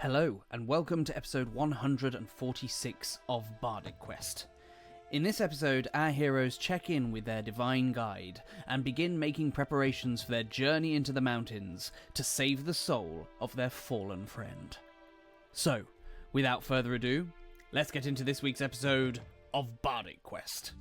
Hello, and welcome to episode 146 of Bardic Quest. In this episode, our heroes check in with their divine guide and begin making preparations for their journey into the mountains to save the soul of their fallen friend. So, without further ado, let's get into this week's episode of Bardic Quest.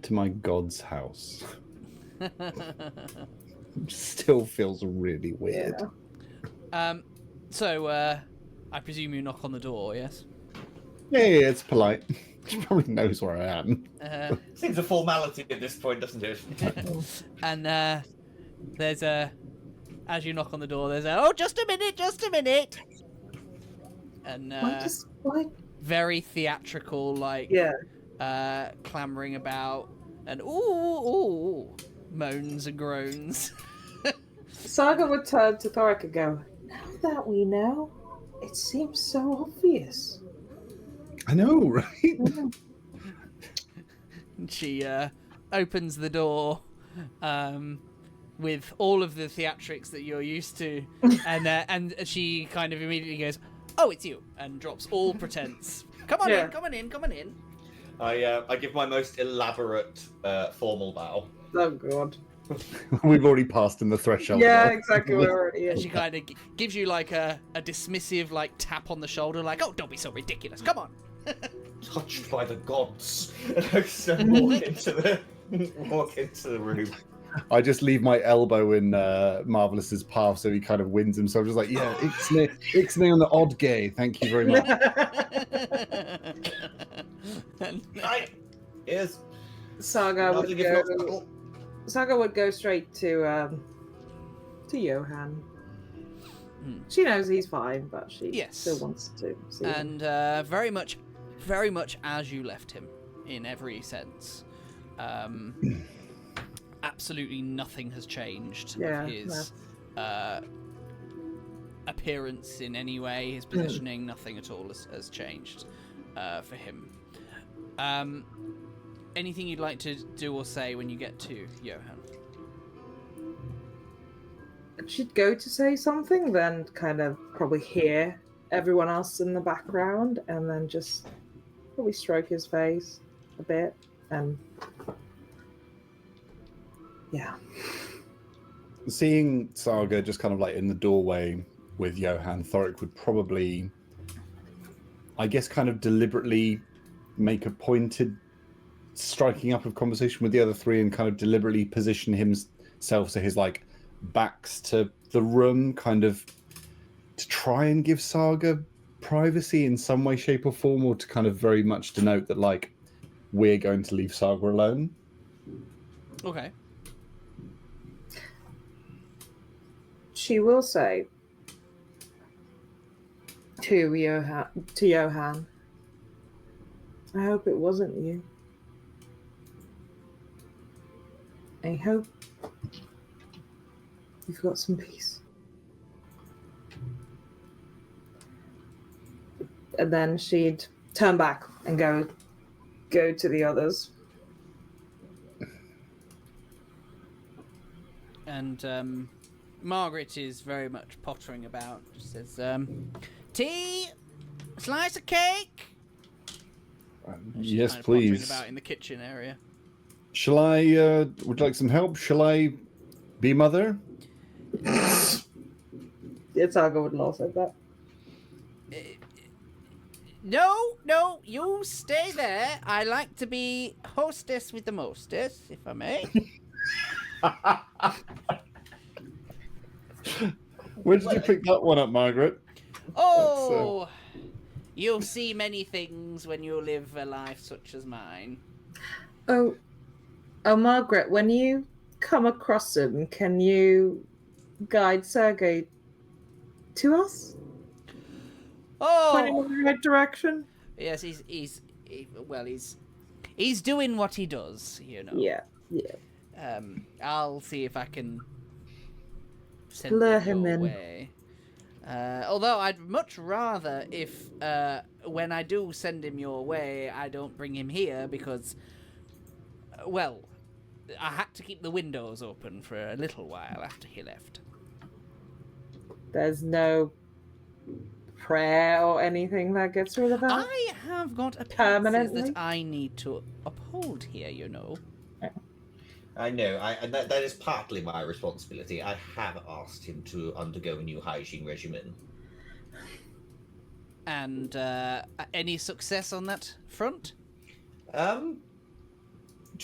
To my god's house. Still feels really weird. So, I presume you knock on the door, yes? Yeah, it's polite. She probably knows where I am. Seems a formality at this point, doesn't it? And there's as you knock on the door, there's oh, just a minute. And very theatrical, clamoring about, and ooh, moans and groans. Saga would turn to Thorik and go, "Now that we know, it seems so obvious." I know, right? She opens the door with all of the theatrics that you're used to, and she kind of immediately goes, "Oh, it's you," and drops all pretense. Come on in. I give my most elaborate formal bow. Oh god. We've already passed in the threshold. Yeah, exactly. We're already in. She kind of gives you like a dismissive tap on the shoulder, like, "Oh, don't be so ridiculous. Come on." Touched by the gods. And I walk into the room. I just leave my elbow in Marvellous's path so he kind of wins himself. Just like, yeah, Ixnay on the odd gay. Thank you very much. Yes. Saga would go straight to Johan. She knows he's fine, but she still wants to see him. And very much as you left him, in every sense. Absolutely nothing has changed of his appearance in any way, his positioning, nothing at all has changed for him. Anything you'd like to do or say when you get to Johan? She'd go to say something, then kind of probably hear everyone else in the background, and then just probably stroke his face a bit, and yeah. Seeing Saga just kind of in the doorway with Johan, Thorik would probably, I guess, kind of deliberately make a pointed striking up of conversation with the other three and kind of deliberately position himself so his backs to the room, kind of to try and give Saga privacy in some way, shape or form, or to kind of very much denote that we're going to leave Saga alone. Okay. She will say to Johan, "I hope it wasn't you. I hope you've got some peace." And then she'd turn back and go to the others. And Margaret is very much pottering about. She says, "Tea? Slice of cake?" Yes, kind of please. About in the kitchen area. Shall I, would you like some help? Shall I be mother? Saga would laugh at that. No, you stay there. I like to be hostess with the mostess, if I may. Where did you pick that one up, Margaret? Oh, you'll see many things when you live a life such as mine. Oh, Margaret, when you come across him, can you guide Sergei to us? Point him in the right direction? Yes, he's doing what he does, you know. Yeah. I'll see if I can send Lure him him your in. way. Although I'd much rather if when I do send him your way, I don't bring him here because, well, I had to keep the windows open for a little while after he left. There's no prayer or anything that gets rid of that? I have got appearances that I need to uphold here, you know. I know, and that is partly my responsibility. I have asked him to undergo a new hygiene regimen. And any success on that front? To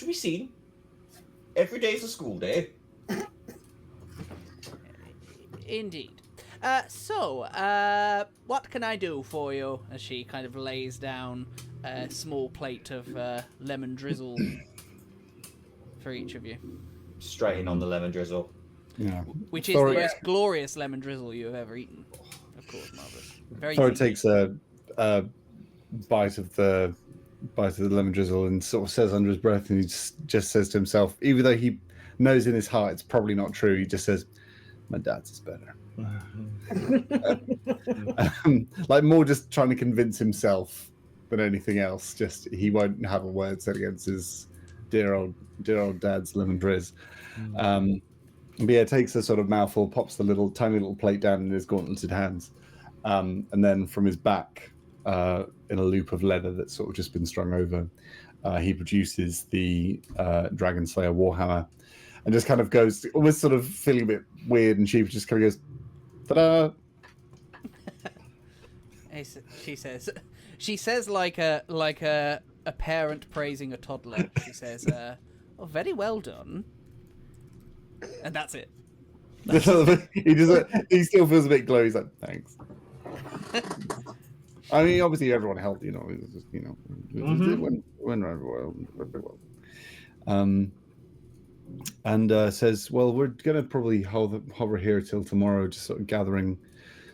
be seen. Every day is a school day. Indeed. So, what can I do for you? As she kind of lays down a small plate of lemon drizzle for each of you. Straight in on the lemon drizzle. Yeah. Which is the most glorious lemon drizzle you have ever eaten. Of course, Marvellus. Very Thorik takes a bite of the lemon drizzle and sort of says under his breath, and he just says to himself, even though he knows in his heart it's probably not true, he just says, "My dad's is better." Like more just trying to convince himself than anything else. Just he won't have a word said against his dear old dad's lemon drizz. But yeah, takes a sort of mouthful, pops the tiny little plate down in his gauntleted hands, and then from his back, in a loop of leather that's sort of just been strung over, he produces the Dragon Slayer Warhammer, and just kind of goes, almost sort of feeling a bit weird and sheepish, just kind of goes, "Ta-da!" She says like a parent praising a toddler. She says, "Oh, very well done," and that's it. He still feels a bit glowy. He's like, "Thanks." I mean, obviously everyone helped. You know, it was just, you know, it went around well. And says, "Well, we're gonna probably hover here till tomorrow, just sort of gathering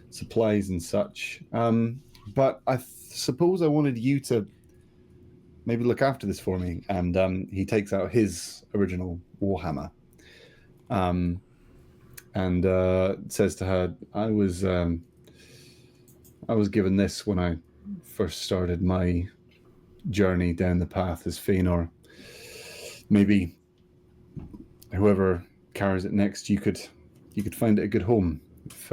supplies and such. But I suppose I wanted you to maybe look after this for me." And he takes out his original Warhammer, and says to her, "I was given this when I first started my journey down the path as Fëanor. Maybe whoever carries it next, you could find it a good home if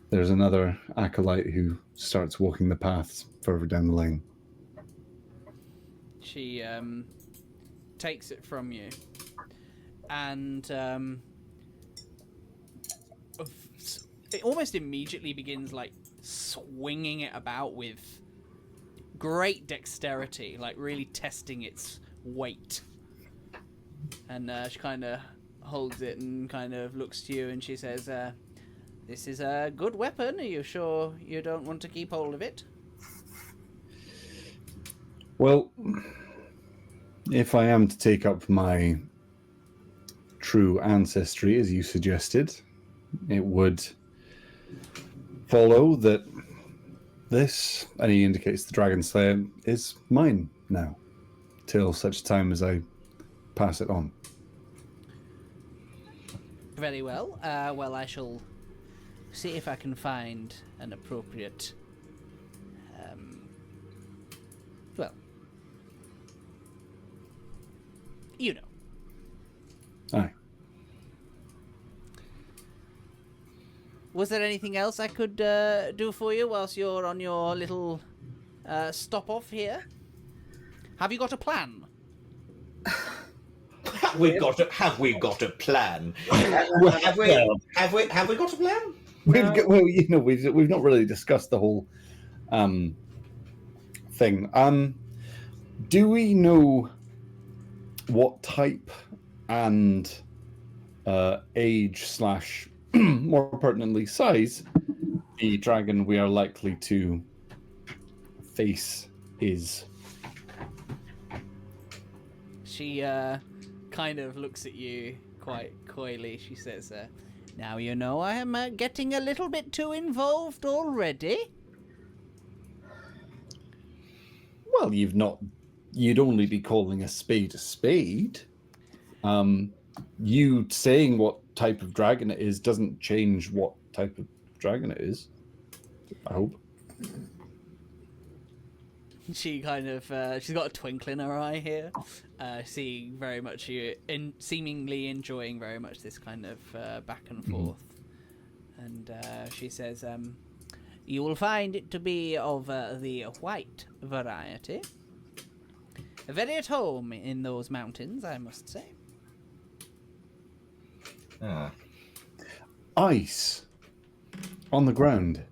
there's another acolyte who starts walking the paths further down the lane." She takes it from you, and it almost immediately begins like swinging it about with great dexterity, like really testing its weight. And she kind of holds it and kind of looks to you, and she says, "This is a good weapon. Are you sure you don't want to keep hold of it?" Well, if I am to take up my true ancestry, as you suggested, it would follow that this, and he indicates the Dragon Slayer, is mine now, till such time as I pass it on. Very well. Well, I shall see if I can find an appropriate, well, you know. Aye. Was there anything else I could do for you whilst you're on your little stop off here? Have you got a plan? Have we got a plan? Have we got a plan? We've not really discussed the whole thing. Do we know what type and age / more pertinently size the dragon we are likely to face is? She kind of looks at you quite coyly. She says, now you know I am getting a little bit too involved already. Well, you'd only be calling a spade a spade. You saying what type of dragon it is doesn't change what type of dragon it is, I hope. She kind of, she's got a twinkle in her eye here, seeing very much you, seemingly enjoying very much this kind of back and forth. And she says, you will find it to be of the white variety. Very at home in those mountains, I must say. Ice on the ground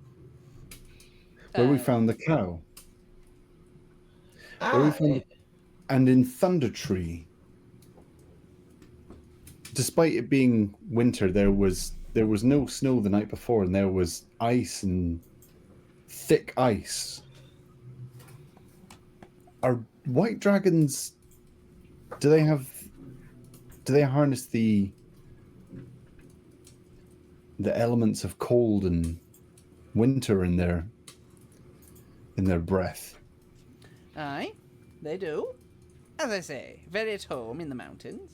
where we found the cow. And in Thunder Tree, despite it being winter, there was no snow the night before, and there was ice and thick ice. Are white dragons? Do they harness the elements of cold and winter in their breath? Aye, they do. As I say, very at home in the mountains.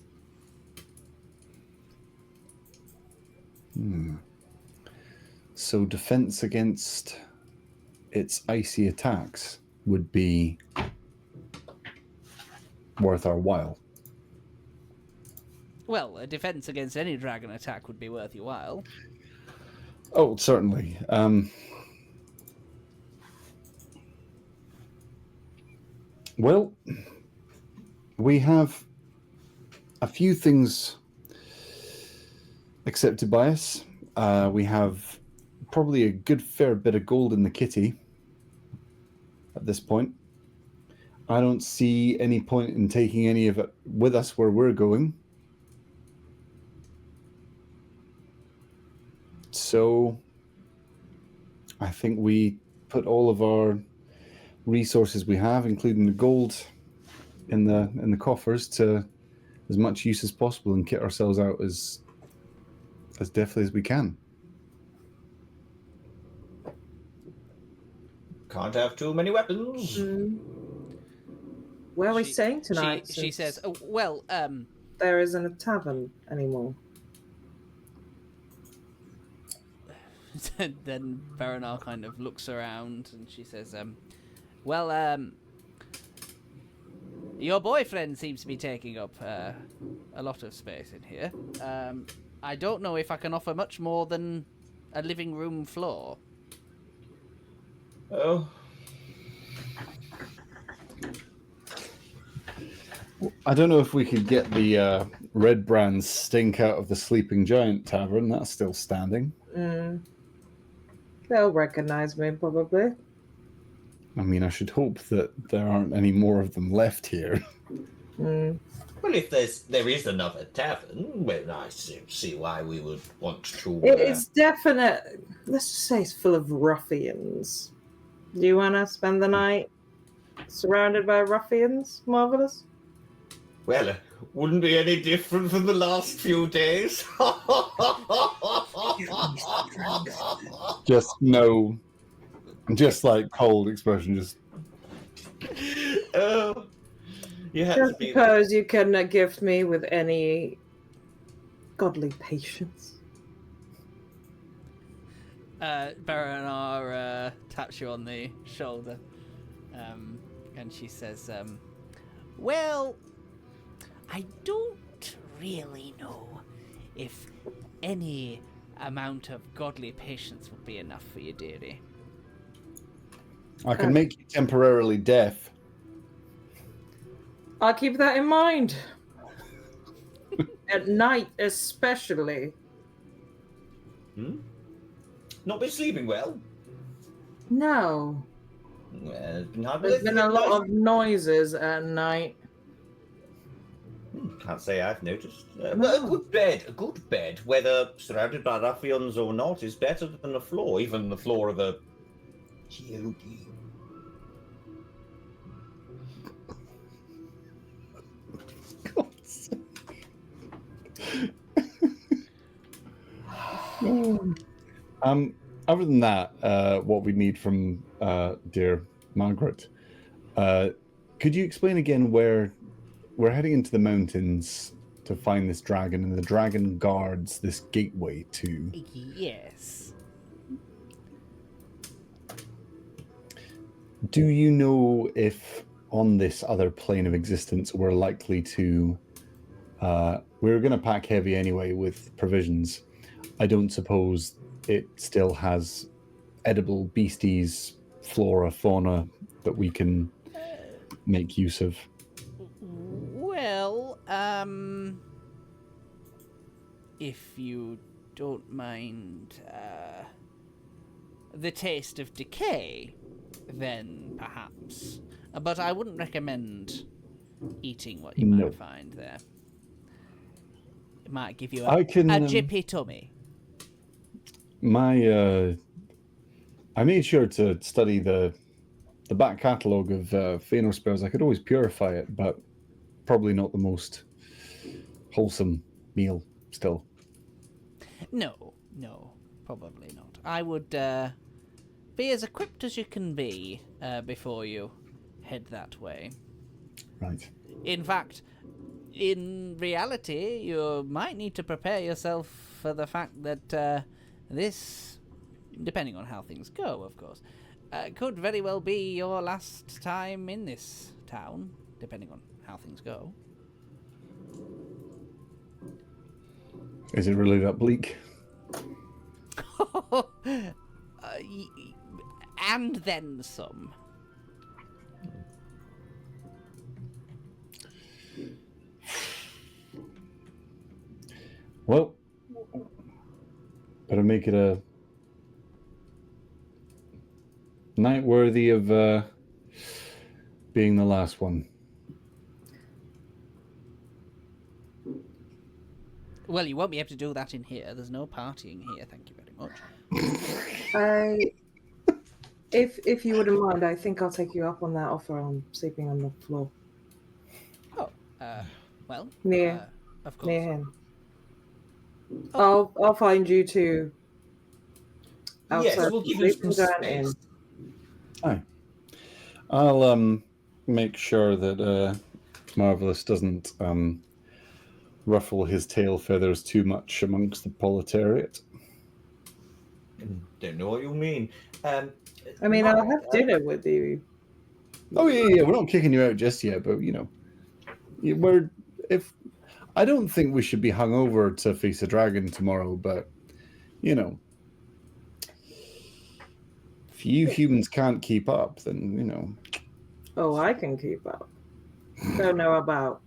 So defense against its icy attacks would be worth our while. Well, a defense against any dragon attack would be worth your while. Oh, certainly. Well, we have a few things accepted by us. We have probably a good fair bit of gold in the kitty at this point. I don't see any point in taking any of it with us where we're going. So I think we put all of our resources we have, including the gold in the coffers, to as much use as possible and kit ourselves out as deftly as we can. Can't have too many weapons. Where are we staying tonight? She says, oh, well, there isn't a tavern anymore. Then Veronar kind of looks around and she says, well, your boyfriend seems to be taking up a lot of space in here. I don't know if I can offer much more than a living room floor. Oh. I don't know if we could get the Red Brand stink out of the Sleeping Giant Tavern. That's still standing. They'll recognize me, probably. I mean, I should hope that there aren't any more of them left here. Well, if there is another tavern, well, I see why we would want to... It's definite... Let's just say it's full of ruffians. Do you want to spend the night surrounded by ruffians, Marvellus? Well, wouldn't be any different from the last few days. Just like cold expression, just... You have Just suppose you can gift me with any godly patience. Baronar taps you on the shoulder, and she says, well, I don't really know if any amount of godly patience would be enough for you, dearie. I can make you temporarily deaf. I'll keep that in mind. At night, especially. Not been sleeping well? No. Well, it's been hard. There's been a lot of noises at night. Can't say I've noticed. No. Well, a good bed, whether surrounded by ruffians or not, is better than the floor, even the floor of a GOD. Other than that, what we need from dear Margaret, could you explain again where we're heading into the mountains to find this dragon, and the dragon guards this gateway to? Yes. Do you know if on this other plane of existence we're likely to... we're going to pack heavy anyway with provisions. I don't suppose it still has edible beasties, flora, fauna that we can make use of. Well, if you don't mind the taste of decay, then perhaps. But I wouldn't recommend eating what you might find there. It might give you a jippy tummy. I made sure to study the back catalogue of Feanor spells. I could always purify it, but probably not the most wholesome meal still. No, probably not. I would be as equipped as you can be before you head that way. Right. In fact, in reality, you might need to prepare yourself for the fact that this, depending on how things go, of course, could very well be your last time in this town, depending on how things go. Is it really that bleak? And then some. Well, better make it a night worthy of being the last one. Well, you won't be able to do that in here. There's no partying here, thank you very much. If you wouldn't mind, I think I'll take you up on that offer on sleeping on the floor. Oh, well, of course. Near him. I'll find you two outside. Yes, we'll give you some space. Aye. I'll make sure that Marvellus doesn't ruffle his tail feathers too much amongst the proletariat. Don't know what you mean. I mean, I'll have dinner with you. Oh yeah, we're not kicking you out just yet, but I don't think we should be hungover to face a dragon tomorrow, but if you humans can't keep up, then Oh, I can keep up. Don't know about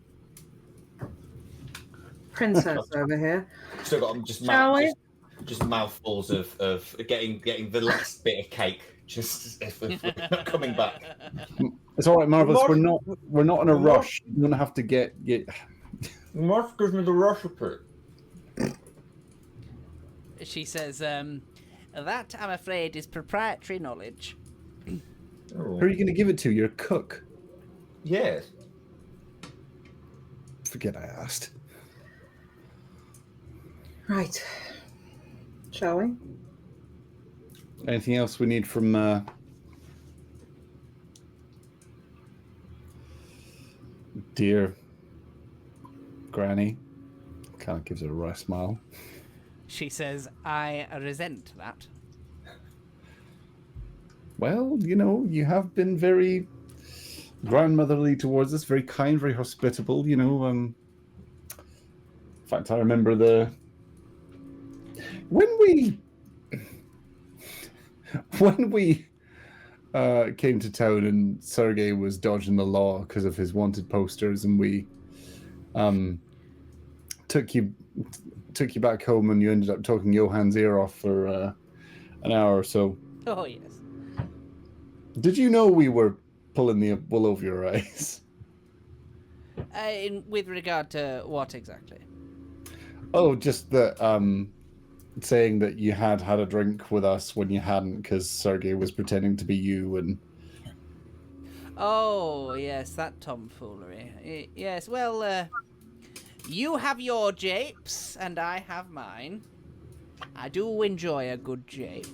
princess over here. Still got just mouthfuls of getting the last bit of cake. Just if we're not coming back. It's all right, Marvellus. We're not in a rush. You don't have to get. Marv gives me the recipe. She says, that, I'm afraid, is proprietary knowledge. Who are you going to give it to? Your cook? Yes. Forget I asked. Right. Shall we? Anything else we need from dear Granny? Kind of gives her a wry smile. She says, I resent that. Well, you have been very grandmotherly towards us, very kind, very hospitable, in fact, I remember when we came to town and Sergei was dodging the law because of his wanted posters, and we took you back home, and you ended up talking Johann's ear off for an hour or so. Oh, yes. Did you know we were pulling the wool over your eyes? With regard to what exactly? Oh, just that saying that you had a drink with us when you hadn't, because Sergei was pretending to be you, and... Oh, yes, that tomfoolery. Yes, well, you have your japes, and I have mine. I do enjoy a good jape.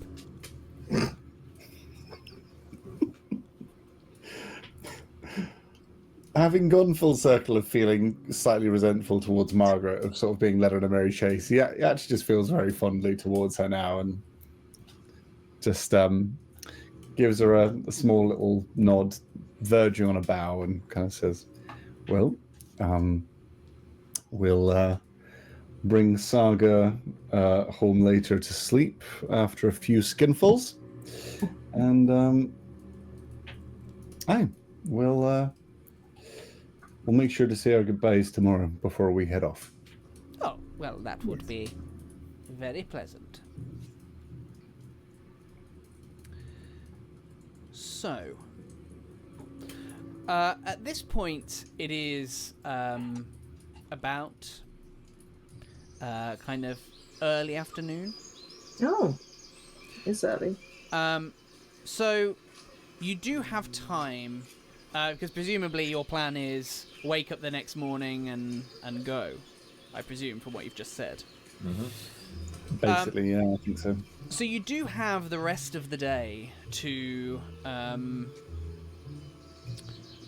Having gone full circle of feeling slightly resentful towards Margaret, of sort of being led on a merry chase, he actually just feels very fondly towards her now, and just gives her a small little nod, verging on a bow, and kind of says, well, we'll bring Saga home later to sleep after a few skinfuls, and we'll make sure to say our goodbyes tomorrow before we head off. Oh, well, that would be very pleasant. So, at this point, it is about kind of early afternoon. Oh, it's early. So, you do have time, because presumably your plan is wake up the next morning and go, I presume, from what you've just said. Mm-hmm. Basically, yeah, I think so. So you do have the rest of the day to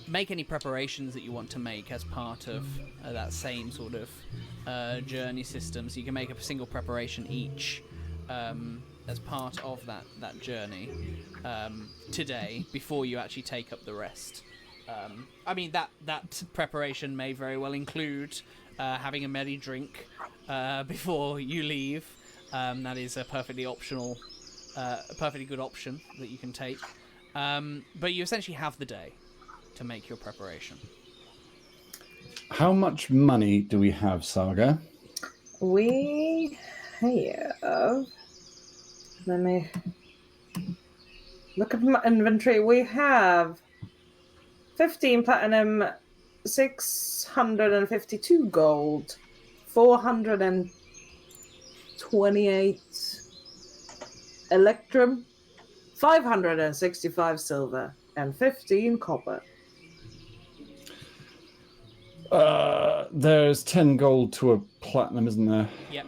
make any preparations that you want to make as part of that same sort of journey system. So you can make a single preparation each as part of that journey today before you actually take up the rest. I mean, that preparation may very well include having a merry drink before you leave. That is a perfectly optional, a perfectly good option that you can take. But you essentially have the day to make your preparation. How much money do we have, Saga? We have... Let me look at my inventory. We have 15 platinum, 652 gold, 428 electrum, 565 silver, and 15 copper. There's 10 gold to a platinum, isn't there? Yep.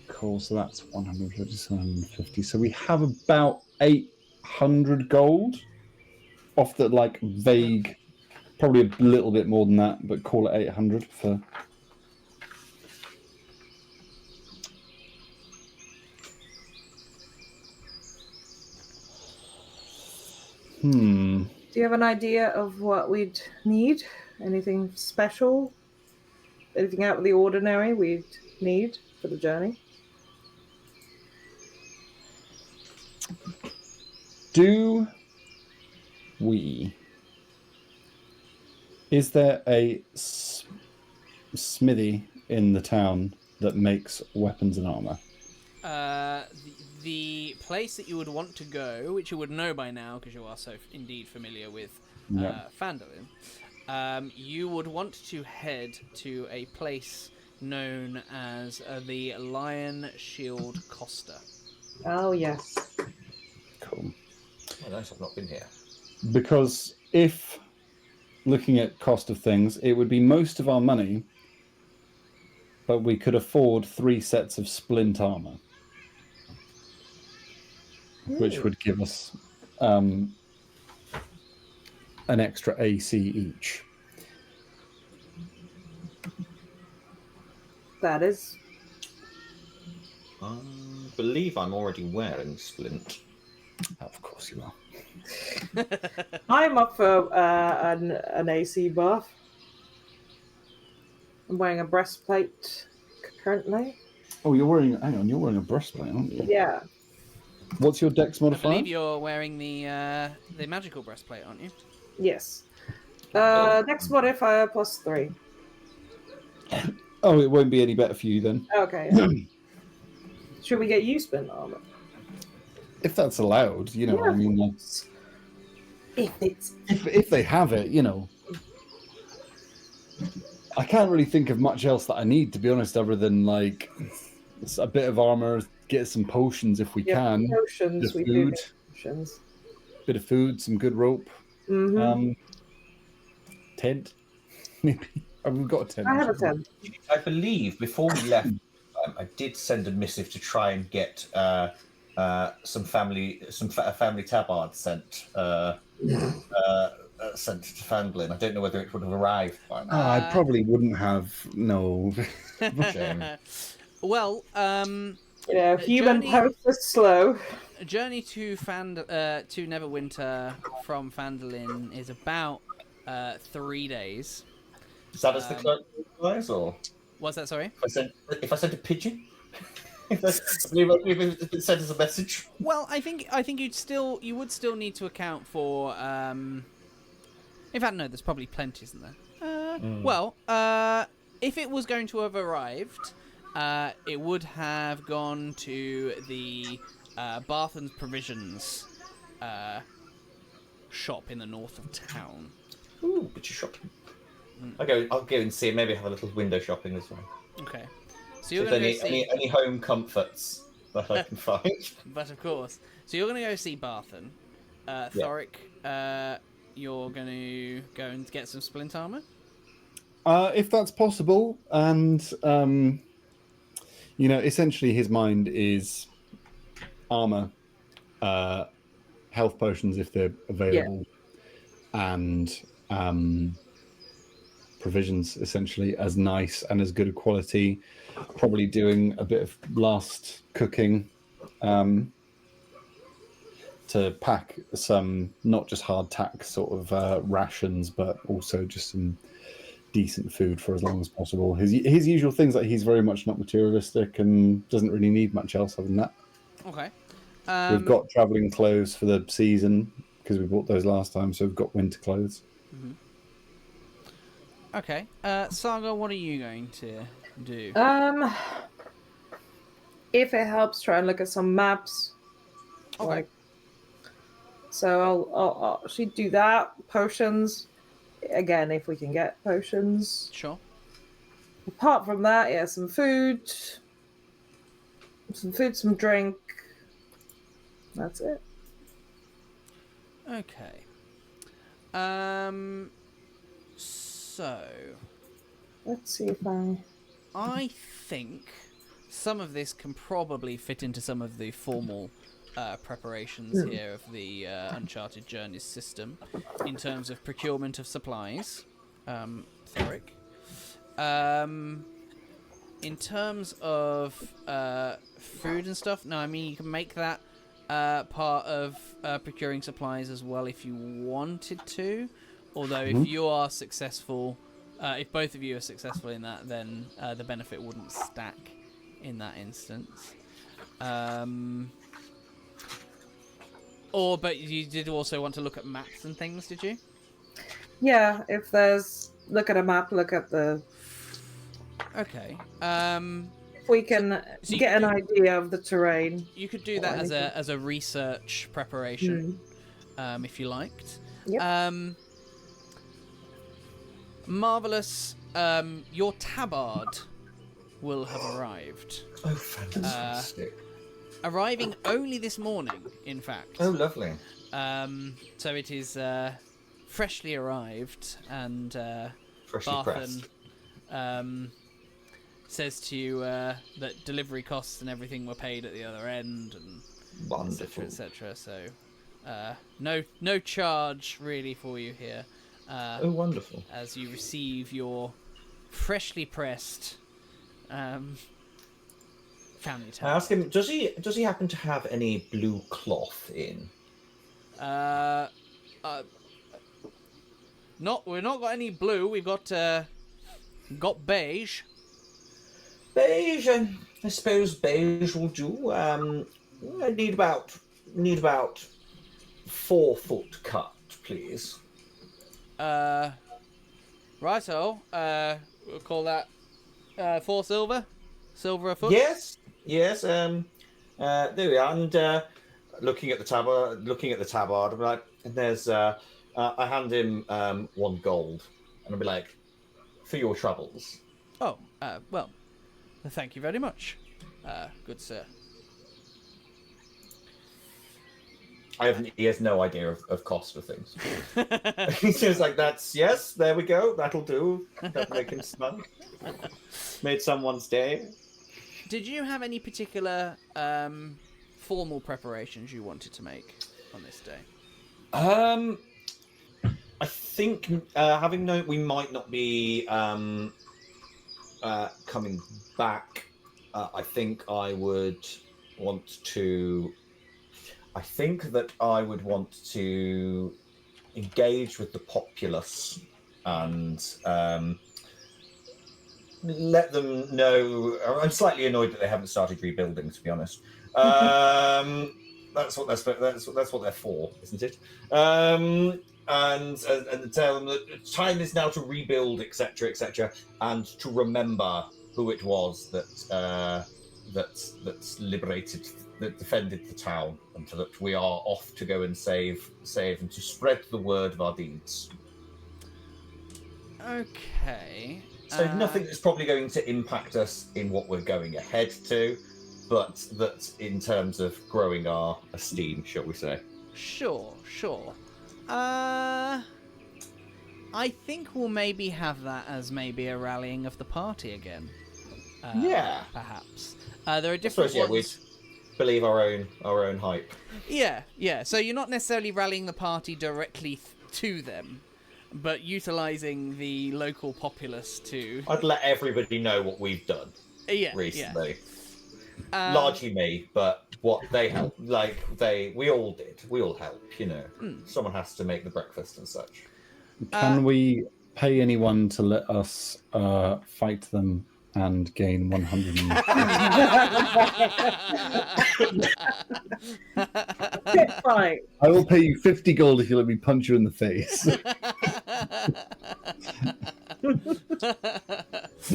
Cool, so that's 150. So we have about 800 gold off the, like, vague, probably a little bit more than that, but call it 800 for... Do you have an idea of what we'd need? Anything special? Anything out of the ordinary we'd need for the journey? Do we... Is there a smithy in the town that makes weapons and armor? The place that you would want to go, which you would know by now because you are so indeed familiar with Phandalin, you would want to head to a place known as the Lion Shield Costa. Oh, yes. Cool. Oh, nice, I've not been here. Because if looking at cost of things, it would be most of our money, but we could afford 3 sets of splint armor, which would give us an extra AC each. That is... I believe I'm already wearing splint. Of course you are. I'm up for an AC buff. I'm wearing a breastplate currently. Oh, you're wearing... Hang on, you're wearing a breastplate, aren't you? Yeah. What's your dex I modifier? believe you're wearing the magical breastplate, aren't you? Yes. Dex modifier +3. Oh, it won't be any better for you then. Okay. Should we get you spin armor? If that's allowed, you know. Yeah. I mean, if they have it, you know. I can't really think of much else that I need, to be honest, other than like a bit of armor, get some potions if we can. Potions, we do need potions. Bit of food, some good rope. Tent, maybe. We've got a tent. I have a tent. I believe before we left, I did send a missive to try and get some family tabard sent sent to Fanglin. I don't know whether it would have arrived by now. I probably wouldn't have. No. Well, human post is slow. A journey to Neverwinter from Phandalin is about 3 days. Is that as the clerk replies, or what's that? Sorry. If I sent a pigeon, if it sent us a message. Well, I think you would still need to account for. In fact, no. There's probably plenty, isn't there? Well, if it was going to have arrived, it would have gone to the Barthen's Provisions shop in the north of town. Ooh, butcher shopping. I'll go and see. Maybe have a little window shopping as well. Okay. So you're if going to go see any home comforts that I can find. But of course. So you're going to go see Barthen. Thorik, you're going to go and get some splint armor? If that's possible. And, essentially his mind is armor, health potions if they're available, and provisions essentially as nice and as good a quality. Probably doing a bit of last cooking to pack some not just hard tack sort of rations, but also just some decent food for as long as possible. His usual things, like he's very much not materialistic and doesn't really need much else other than that. Okay. We've got travelling clothes for the season because we bought those last time, so we've got winter clothes. Mm-hmm. Okay. Saga, what are you going to do? If it helps, try and look at some maps. Okay. So I'll actually do that. Potions. Again, if we can get potions. Sure. Apart from that, some food. Some drink. That's it. Okay. So let's see if I think some of this can probably fit into some of the formal preparations here of the Uncharted Journeys system in terms of procurement of supplies, Thorik. In terms of food and stuff, no, I mean you can make that part of procuring supplies as well if you wanted to. Although if you are successful, if both of you are successful in that, then the benefit wouldn't stack in that instance. But you did also want to look at maps and things, did you? Yeah, if there's... Look at a map, look at the... Okay. If we can get an idea of the terrain. You could do that as a research preparation, if you liked. Yep. Marvellus, your tabard will have arrived. Oh, fantastic. Arriving only this morning, in fact. Oh, lovely. So it is freshly arrived, and freshly Barthen pressed. says to you that delivery costs and everything were paid at the other end, and wonderful, etc. So no charge really for you here. Oh, wonderful! As you receive your freshly pressed family tab. I ask him, does he happen to have any blue cloth in? We've not got any blue. We've got beige. Beige, I suppose beige will do. I need about 4 foot cut, please. Righto. We'll call that 4 silver. Silver a foot. Yes. There we are. And looking at the tabard, I'm like, and there's I hand him 1 gold, and I'll be like, for your troubles. Oh, well, thank you very much, good sir. He has no idea of cost of things. He's just like, yes, there we go, that'll do. That'll make him smile. Made someone's day. Did you have any particular formal preparations you wanted to make on this day? I think having known we might not be coming back, I think I would want to. I think that I would want to engage with the populace and let them know. I'm slightly annoyed that they haven't started rebuilding, to be honest. That's what they're for, isn't it? And tell them that time is now to rebuild, etc., and to remember who it was that defended the town, and that we are off to go and save, and to spread the word of our deeds. Okay. So nothing that's probably going to impact us in what we're going ahead to, but that in terms of growing our esteem, shall we say? Sure. I think we'll maybe have that as maybe a rallying of the party again. Yeah. Perhaps. There are different ones. We'd believe our own hype. Yeah. So you're not necessarily rallying the party directly to them, but utilising the local populace to... I'd let everybody know what we've done recently. Yeah. Largely me, but what they helped. We all did. We all help, Someone has to make the breakfast and such. Can we pay anyone to let us fight them and gain 100? Right. I will pay you 50 gold if you let me punch you in the face.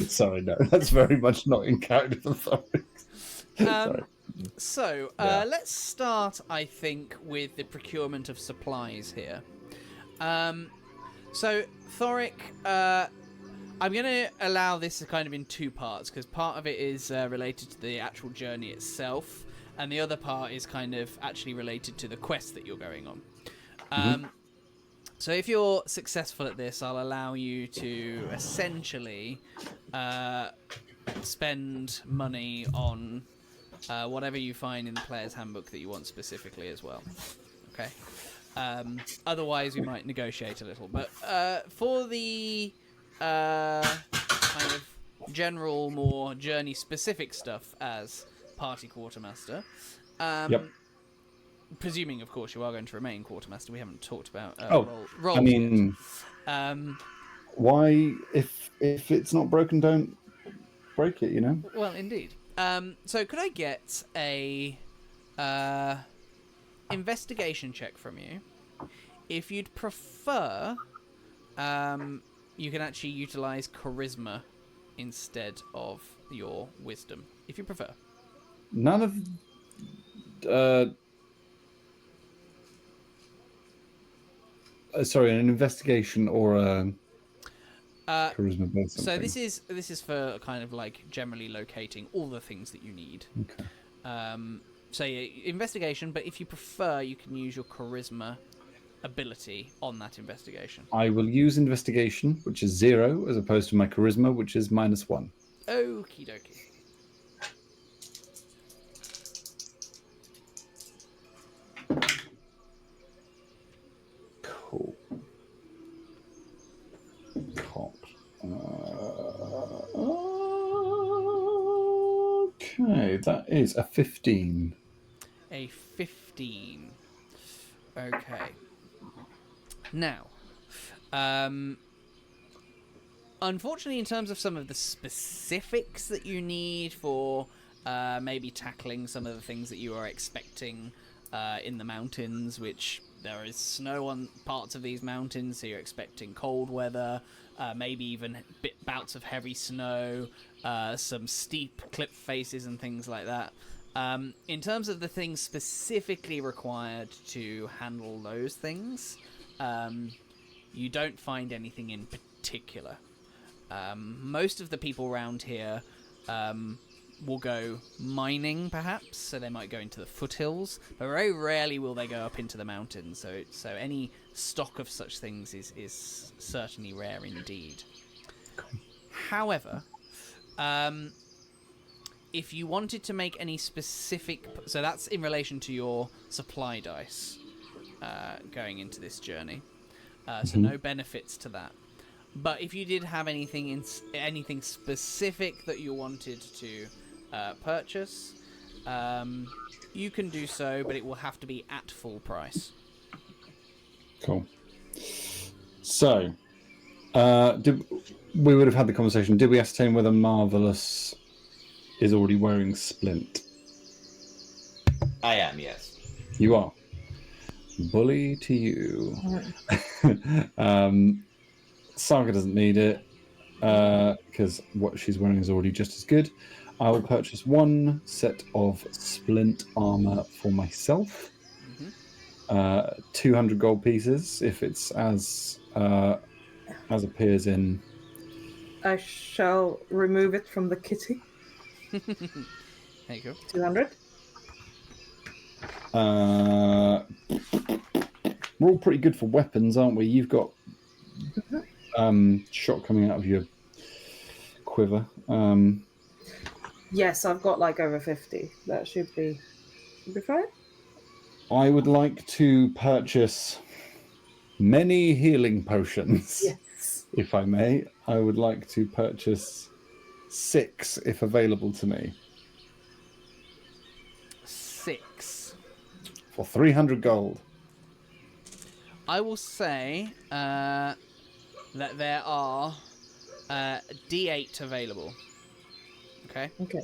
Sorry, no, that's very much not in character for Thorik. Sorry. So, let's start, I think, with the procurement of supplies here. So, Thorik, I'm going to allow this kind of in 2 parts, because part of it is related to the actual journey itself, and the other part is kind of actually related to the quest that you're going on. So if you're successful at this, I'll allow you to essentially spend money on whatever you find in the player's handbook that you want specifically as well. Okay. Otherwise, we might negotiate a little. But for the kind of general, more journey-specific stuff as party quartermaster, presuming, of course, you are going to remain quartermaster. We haven't talked about roles yet. Why, if it's not broken, don't break it, Well, indeed. So could I get a investigation check from you? If you'd prefer, you can actually utilize charisma instead of your wisdom, if you prefer. None of... sorry, an investigation or a charisma based. So this is for kind of like generally locating all the things that you need. Okay. So yeah, investigation, but if you prefer, you can use your charisma ability on that investigation. I will use investigation, which is 0, as opposed to my charisma, which is -1. Okie dokie. Cool. Okay, that is a 15. A 15. Okay. Now, unfortunately, in terms of some of the specifics that you need for maybe tackling some of the things that you are expecting in the mountains, which there is snow on parts of these mountains, so you're expecting cold weather, maybe even bouts of heavy snow, some steep cliff faces and things like that. In terms of the things specifically required to handle those things, you don't find anything in particular. Most of the people around here will go mining, perhaps, so they might go into the foothills, but very rarely will they go up into the mountains, so any stock of such things is certainly rare indeed. However, if you wanted to make any specific... So that's in relation to your supply dice going into this journey. So no benefits to that. But if you did have anything specific that you wanted to purchase, you can do so, but it will have to be at full price. Cool. So, we would have had the conversation. Did we ascertain whether Marvellus is already wearing splint? I am, yes. You are. Bully to you. Saga doesn't need it because what she's wearing is already just as good. I will purchase one set of splint armor for myself. 200 gold pieces if it's as appears in. I shall remove it from the kitty. There you go. 200. We're all pretty good for weapons, aren't we? You've got shot coming out of your quiver. Yes, I've got like over 50. That should be fine. I would like to purchase many healing potions. Yes. If I may. I would like to purchase 6 if available to me. 6. For 300 gold. I will say that there are D8 available. Okay. Okay.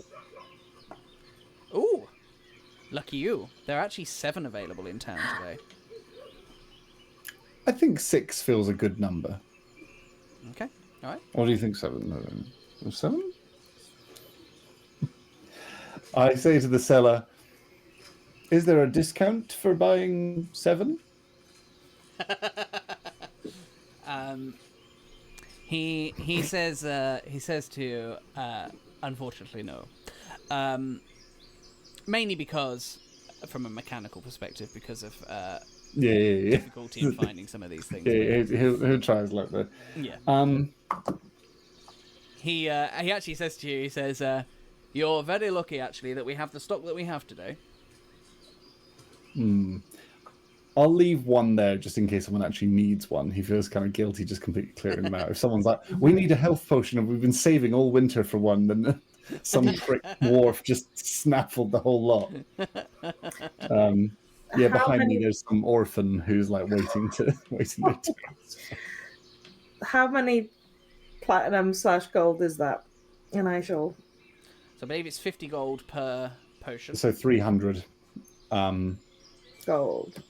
Ooh, lucky you. There are actually 7 available in town today. I think 6 feels a good number. Okay, all right. Or do you think 7? No, 7? I say to the seller, is there a discount for buying 7? He says to you, unfortunately no. Mainly because, from a mechanical perspective, because of difficulty in finding some of these things. Yeah, he'll try his luck there. Yeah. He actually says to you, he says, you're very lucky actually that we have the stock that we have today. I'll leave one there just in case someone actually needs one. He feels kind of guilty just completely clearing them out. If someone's like, we need a health potion and we've been saving all winter for one, then some prick dwarf just snaffled the whole lot. Behind me there's some orphan who's like waiting to. How many platinum/gold is that? And I shall. So I believe it's 50 gold per potion. So 300. Gold.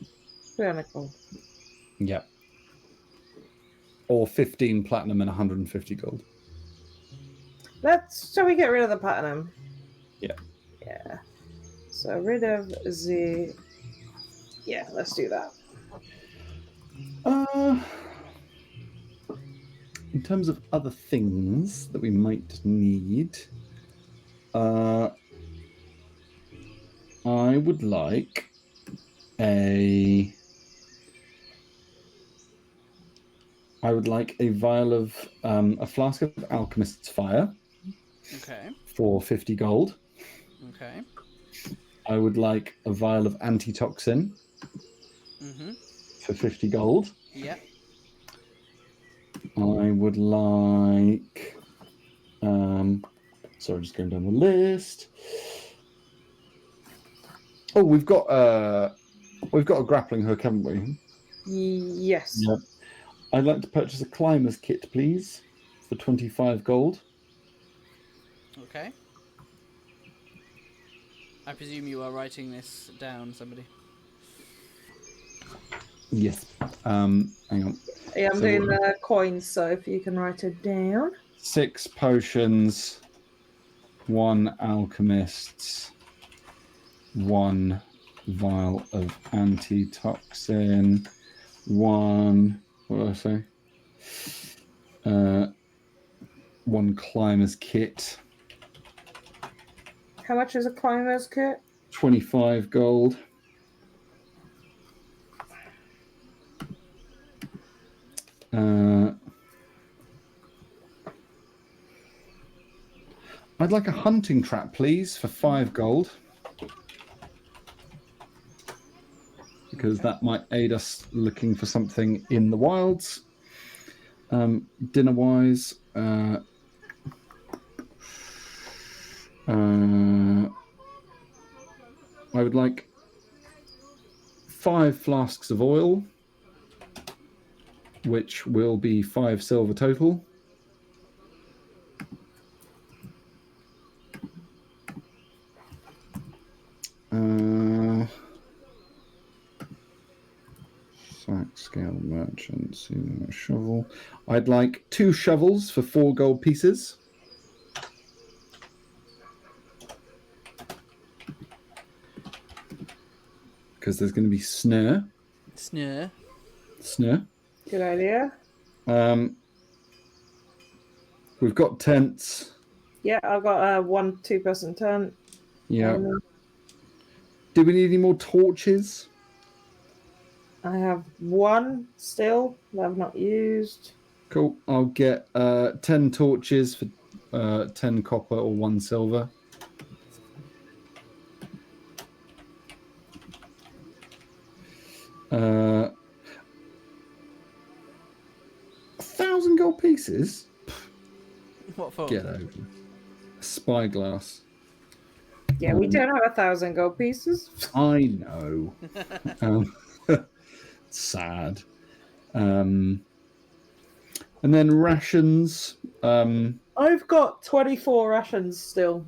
300 gold. Yeah. Or 15 platinum and 150 gold. Shall we get rid of the platinum? Yeah. Yeah. So rid of the... Yeah, let's do that. In terms of other things that we might need, I would like a vial of a flask of alchemist's fire. Okay. For 50 gold. Okay. I would like a vial of antitoxin. For 50 gold. Yeah. I would like just going down the list. Oh, we've got a grappling hook, haven't we? Yes. Yep. I'd like to purchase a climber's kit, please, for 25 gold. Okay. I presume you are writing this down, somebody. Yes. Hang on. Yeah, I'm So doing the coins, so if you can write it down. 6 potions, 1 alchemist's, 1 vial of antitoxin, 1. What did I say? 1 climber's kit. How much is a climber's kit? 25 gold. I'd like a hunting trap, please, for 5 gold. Because that might aid us looking for something in the wilds. Dinner-wise, I would like 5 flasks of oil, which will be 5 silver total. Sack, scale, merchant, shovel. I'd like 2 shovels for 4 gold pieces. Because there's going to be snare. Snare. Good idea. We've got tents. Yeah, I've got a 1 2-person tent. Yeah. Do we need any more torches? I have 1 still that I've not used. Cool. I'll get 10 torches for 10 copper or 1 silver. Uh, 1,000 gold pieces? What for? Get over it. A spyglass. Yeah, we don't have 1,000 gold pieces. I know. Sad. And then rations. I've got 24 rations still.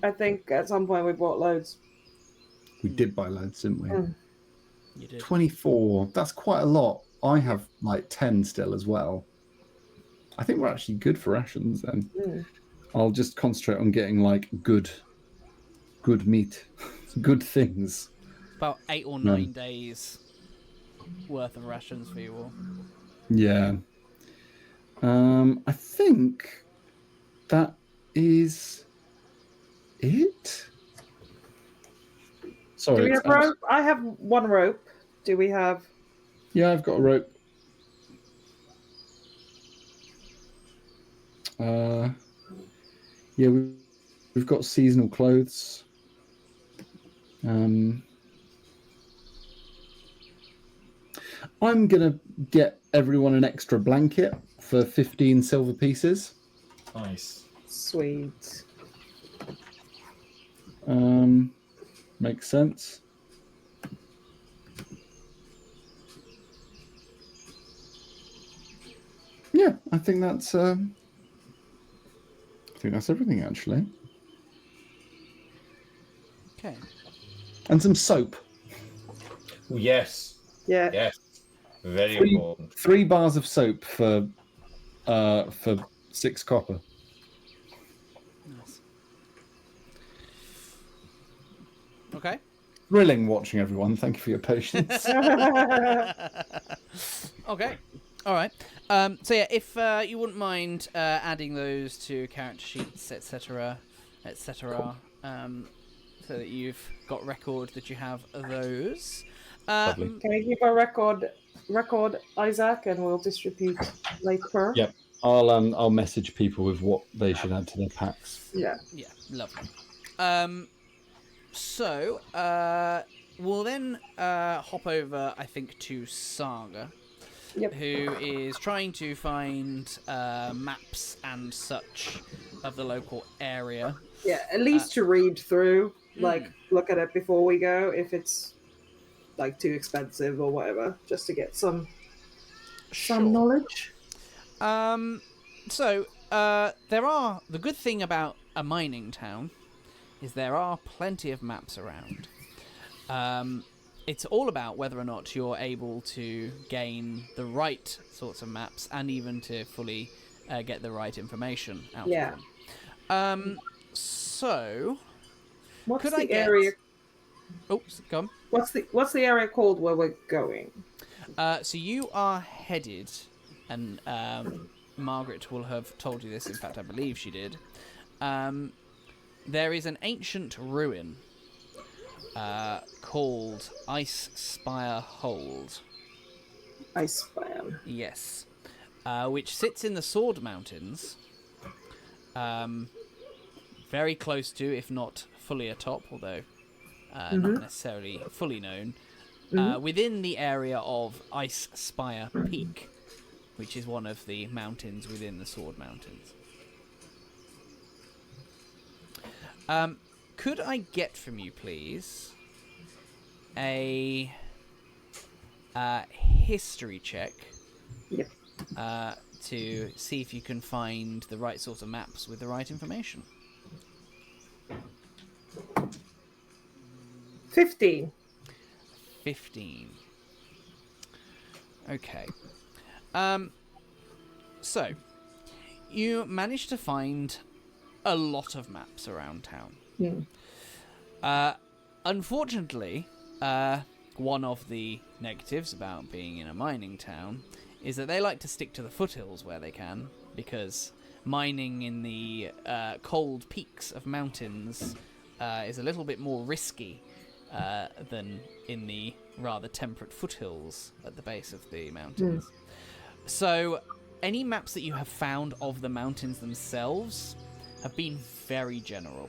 I think at some point we bought loads. We did buy loads, didn't we? You did. 24. That's quite a lot. I have like 10 still as well. I think we're actually good for rations then. I'll just concentrate on getting like good meat, good things. About 8 or 9 days worth of rations for you all. Yeah. I think that is it. Sorry. Do we have rope? I have 1 rope. Do we have? Yeah, I've got a rope. Yeah, we've got seasonal clothes. I'm gonna get everyone an extra blanket for 15 silver pieces. Nice. Sweet. Makes sense. Yeah, I think that's everything actually. Okay. And some soap. Ooh, yes. Yeah. Yes. Very 3 important. 3 bars of soap for 6 copper. Nice. Okay. Thrilling watching everyone. Thank you for your patience. Okay. All right. So yeah, if you wouldn't mind adding those to character sheets, etc., etc., so that you've got record that you have those. Lovely. Can you keep a record, Isaac, and we'll distribute later? Yep. I'll message people with what they should add to their packs. Yeah. Yeah, lovely. So we'll then hop over, I think, to Saga, Yep. who is trying to find maps and such of the local area. Yeah, at least to read through, like look at it before we go, if it's like too expensive or whatever, just to get some knowledge. So there are the good thing about a mining town is there are plenty of maps around. It's all about whether or not you're able to gain the right sorts of maps and even to fully get the right information out of them. So, What's could the I get... area? Oops, go on. What's the area called where we're going? So you are headed, and Margaret will have told you this. In fact, I believe she did. There is an ancient ruin called Ice Spire Hold. Ice Spire. Yes. Which sits in the Sword Mountains. Very close to, if not fully atop, although not necessarily fully known, within the area of Ice Spire Peak, which is one of the mountains within the Sword Mountains. Could I get from you, please, a history check? Yep. To see if you can find the right sort of maps with the right information. 15. 15. Okay. So, you managed to find a lot of maps around town. Unfortunately, one of the negatives about being in a mining town is that they like to stick to the foothills where they can, because mining in the cold peaks of mountains is a little bit more risky than in the rather temperate foothills at the base of the mountains. So, any maps that you have found of the mountains themselves have been very general.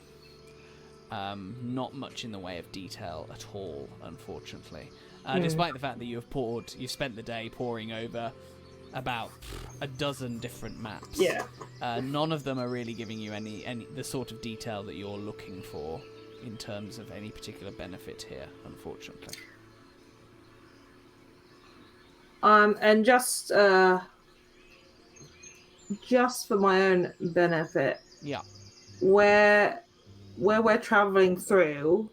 Not much in the way of detail at all, unfortunately. Despite the fact that you've spent the day poring over about a dozen different maps. Yeah. None of them are really giving you any the sort of detail that you're looking for in terms of any particular benefit here, unfortunately. And just for my own benefit, Yeah. where we're traveling through,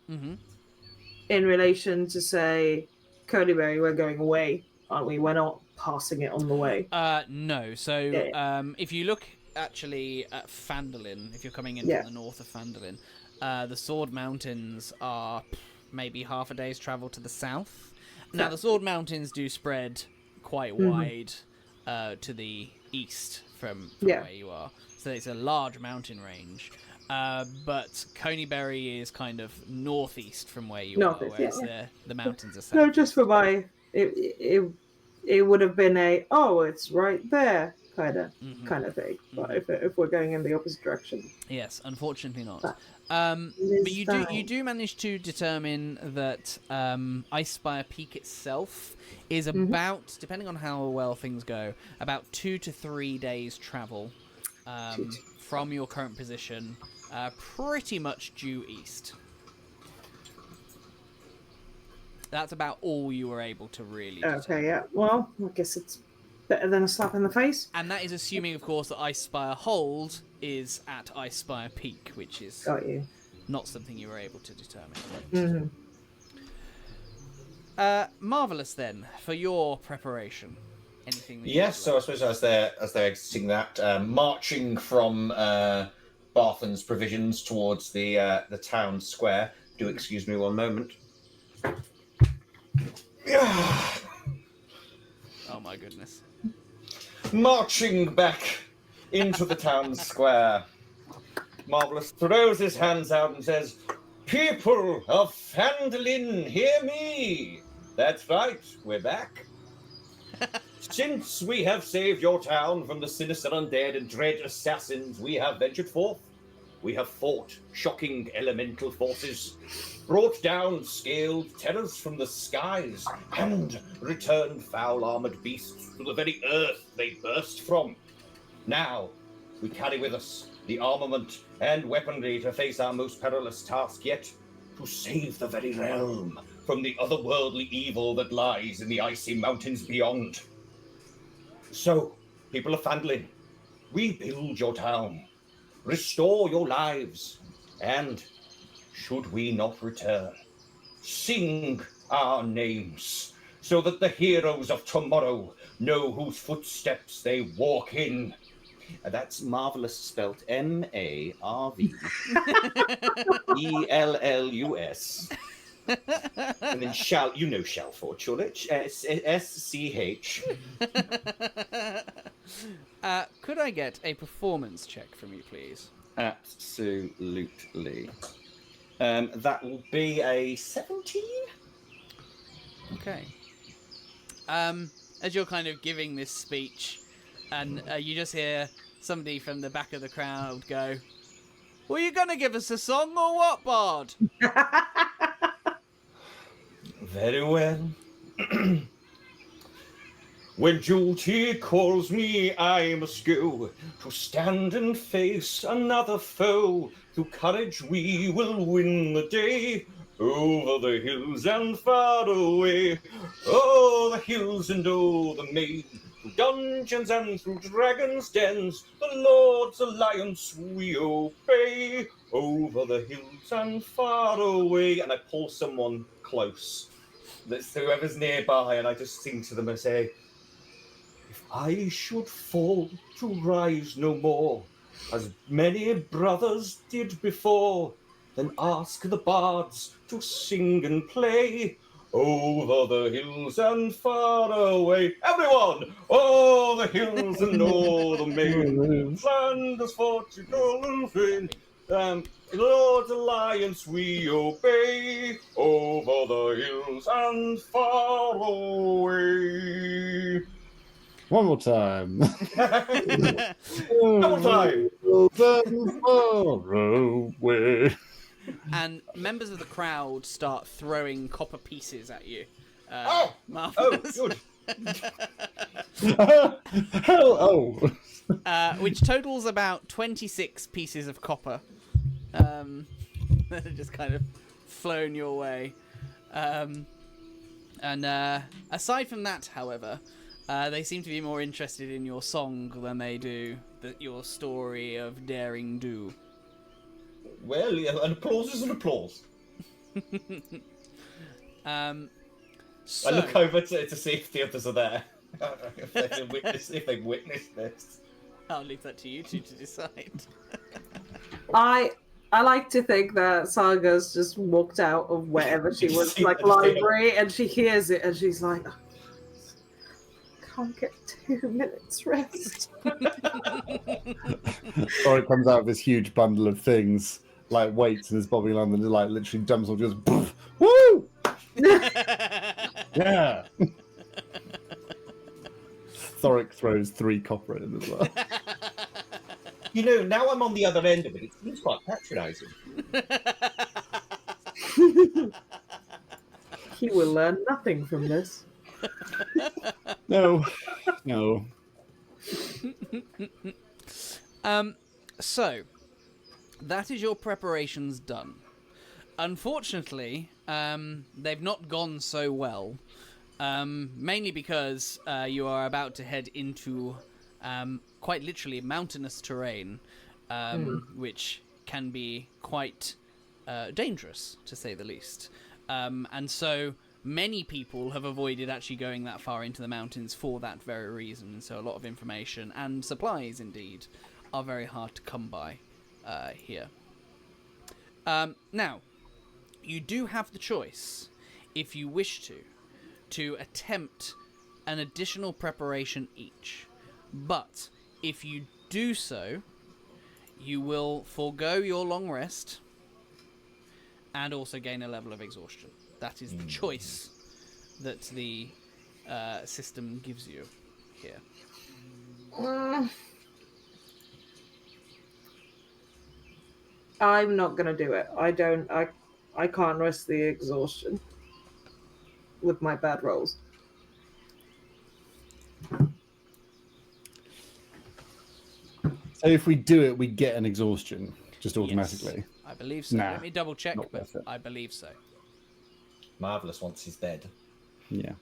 in relation to, say, Codyberry, we're going away, aren't we? We're not passing it on the way. No. So, if you look actually at Phandalin, if you're coming in from the north of Phandalin, the Sword Mountains are maybe half a day's travel to the south. Now, the Sword Mountains do spread quite wide to the east from where you are. So it's a large mountain range. But Conyberry is kind of northeast from where you are, whereas the mountains are south. No, just for my... It would have been it's right there kind of thing. But if we're going in the opposite direction. Yes, unfortunately not. But you do manage to determine that Ice Spire Peak itself is about, depending on how well things go, about 2 to 3 days travel from your current position, pretty much due east. That's about all you were able to really determine. Okay, yeah. Well, I guess it's better than a slap in the face. And that is assuming, of course, that Ice Spire Hold is at Ice Spire Peak, which is not something you were able to determine. Marvellous, then, for your preparation. Anything that so I suppose as they're exiting that, marching from Barthen's provisions towards the town square. Do excuse me one moment. Oh my goodness. Marching back into the town square, Marvellus throws his hands out and says, "People of Phandalin, hear me! That's right, we're back. Since we have saved your town from the sinister undead and dread assassins, we have ventured forth. We have fought shocking elemental forces, brought down scaled terrors from the skies, and returned foul-armoured beasts to the very earth they burst from. Now, we carry with us the armament and weaponry to face our most perilous task yet, to save the very realm from the otherworldly evil that lies in the icy mountains beyond. So, people of Phandalin, rebuild your town, restore your lives, and should we not return. Sing our names, so that the heroes of tomorrow know whose footsteps they walk in. That's Marvellous, spelt Marvellus. And then Schalfort, Shoreditch, SCH. Could I get a performance check from you, please? Absolutely. That will be a 17. Okay. As you're kind of giving this speech, and you just hear somebody from the back of the crowd go, "Were you going to give us a song or what, Bard?" Very well. When duty calls me, I must go to stand and face another foe. Through courage we will win the day, over the hills and far away. Oh, the hills and oh, the main, through dungeons and through dragons' dens, the Lord's alliance we obey, over the hills and far away. And I pull someone close, that's whoever's nearby, and I just sing to them and say, if I should fall to rise no more, as many brothers did before, then ask the bards to sing and play, over the hills and far away. Everyone! Oh, the hills and oh, the main, Flanders, Portugal and Spain. Lord's alliance we obey, over the hills and far away. One more time. One more time. And members of the crowd start throwing copper pieces at you. Marvellous. Good. Which totals about 26 pieces of copper. That have just kind of flown your way. And aside from that, however, they seem to be more interested in your song than they do your story of daring do. Well, yeah, an applause is an applause. So, I look over to see if the others are there. if they've witnessed this. I'll leave that to you two to decide. I like to think that Saga's just walked out of wherever she was, like library, and she hears it and she's like, oh, can't get 2 minutes rest. Or it comes out of this huge bundle of things, like weights, and is bobbing along, and like literally jumps off, just poof, woo! Yeah. Thorik throws 3 copper in as well. You know, now I'm on the other end of it. It seems quite patronising. He will learn nothing from this. No. So, that is your preparations done. Unfortunately, they've not gone so well. Mainly because you are about to head into quite literally mountainous terrain, which can be quite dangerous, to say the least. And so many people have avoided actually going that far into the mountains for that very reason. So a lot of information and supplies, indeed, are very hard to come by here. Now, you do have the choice, if you wish to attempt an additional preparation each. But if you do so, you will forego your long rest and also gain a level of exhaustion. That is the choice that the system gives you here. I'm not gonna do it. I can't risk the exhaustion with my bad rolls. So if we do it, we get an exhaustion just automatically. Yes, I believe so. Nah, Let me double check, not but worth it. I believe so. Marvellous wants his bed. Yeah.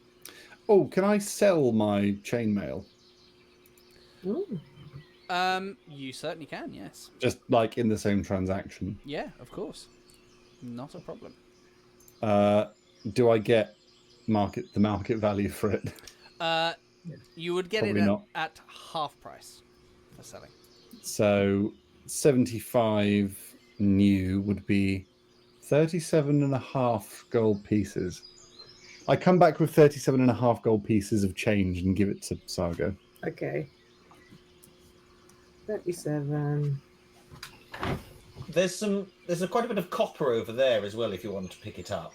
Oh, can I sell my chainmail? Ooh. You certainly can, yes. Just like in the same transaction. Yeah, of course. Not a problem. Do I get the market value for it? You would get Probably it not. at half price for selling. So 75 new would be 37.5 gold pieces. I come back with 37.5 gold pieces of change and give it to Saga. Okay. 37. There's quite a bit of copper over there as well if you want to pick it up.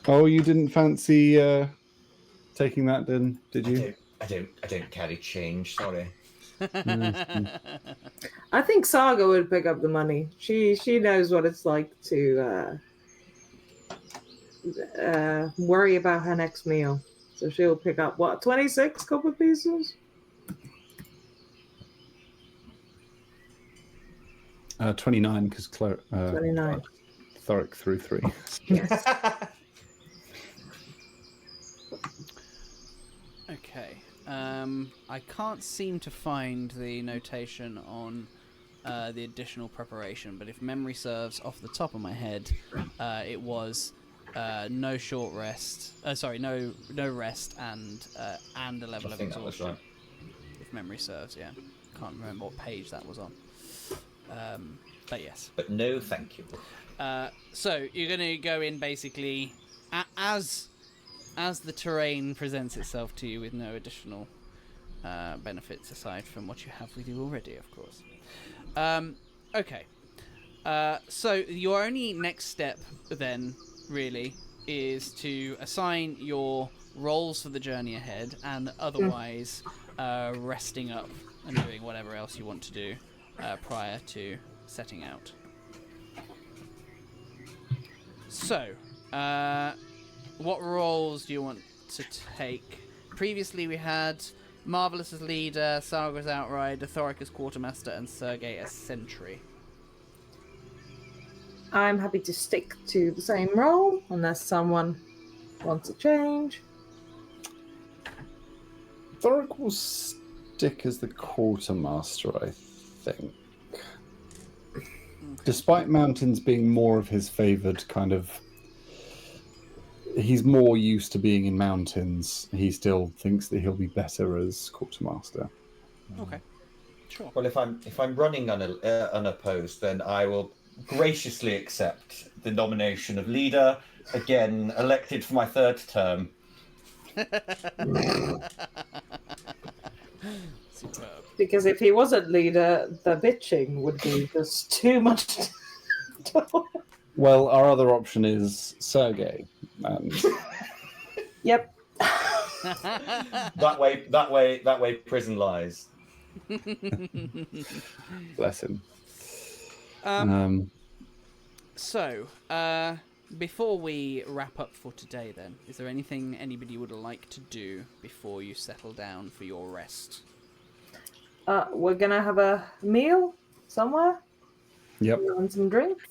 Oh, you didn't fancy taking that then, did you? I don't carry change, sorry. I think Saga would pick up the money. She knows what it's like to worry about her next meal. So she'll pick up, what, 26 copper pieces? 29, because 29. Thorik threw 3. Yes. Okay. I can't seem to find the notation on the additional preparation, but if memory serves off the top of my head, it was no short rest. No rest and a level of exhaustion. Right. If memory serves, yeah. Can't remember what page that was on. But yes. But no, thank you. So you're going to go in basically as the terrain presents itself to you with no additional benefits aside from what you have with you already, of course. Okay. So your only next step then, really, is to assign your roles for the journey ahead and otherwise resting up and doing whatever else you want to do prior to setting out. So, what roles do you want to take? Previously we had Marvellus as leader, Saga as outrider, Thorik as quartermaster, and Sergei as sentry. I'm happy to stick to the same role unless someone wants a change. Thorik will stick as the quartermaster, I think. Okay. Despite mountains being more of his favoured kind of... He's more used to being in mountains. He still thinks that he'll be better as quartermaster. Okay. Sure. Well, if I'm running unopposed, then I will graciously accept the nomination of leader, again elected for my 3rd term. Superb. Because if he wasn't leader, the bitching would be just too much. Well, our other option is Sergei. Yep. That way, prison lies. Bless him. So, before we wrap up for today then, is there anything anybody would like to do before you settle down for your rest? We're gonna have a meal somewhere. Yep. And some drinks.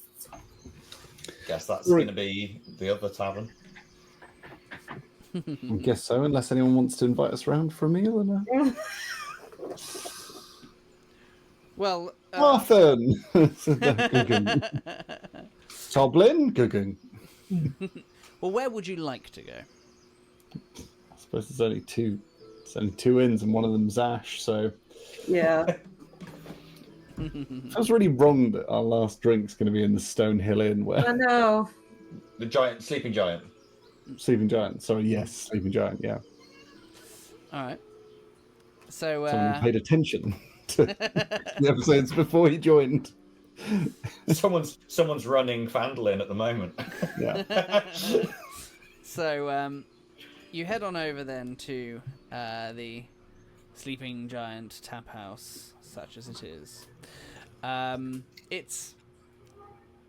Guess that's going to be the other tavern. I guess so, unless anyone wants to invite us around for a meal. Well, Marthen! Toblin? Guggen. Well, where would you like to go? I suppose there's only two inns and one of them's Ash, so... Yeah. Feels really wrong that our last drink's going to be in the Stone Hill Inn where... I know. The sleeping giant. Sleeping Giant. Sorry, yes, Sleeping Giant, yeah. Alright. So, Someone who paid attention to the episodes before he joined. Someone's running Fandolin at the moment. Yeah. So, you head on over then to the Sleeping Giant tap house, such as it is. It's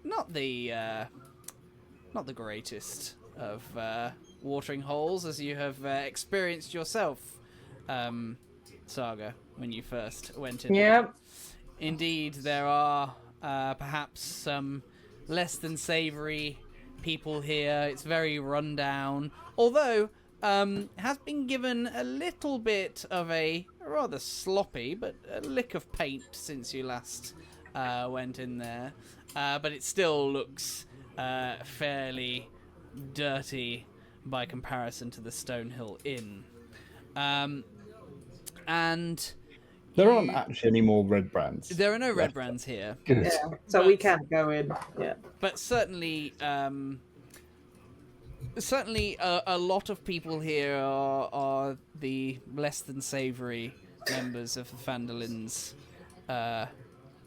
not the greatest of watering holes, as you have experienced yourself, Saga, when you first went in. Yep. Indeed, there are perhaps some less than savoury people here. It's very run down, although has been given a little bit of a rather sloppy but a lick of paint since you last went in there, but it still looks fairly dirty by comparison to the Stonehill Inn. And There aren't actually any more red brands. there are no red brands here. Good. Yeah, so we can't go in. Yeah. But certainly, a lot of people here are the less than savoury members of the Phandalins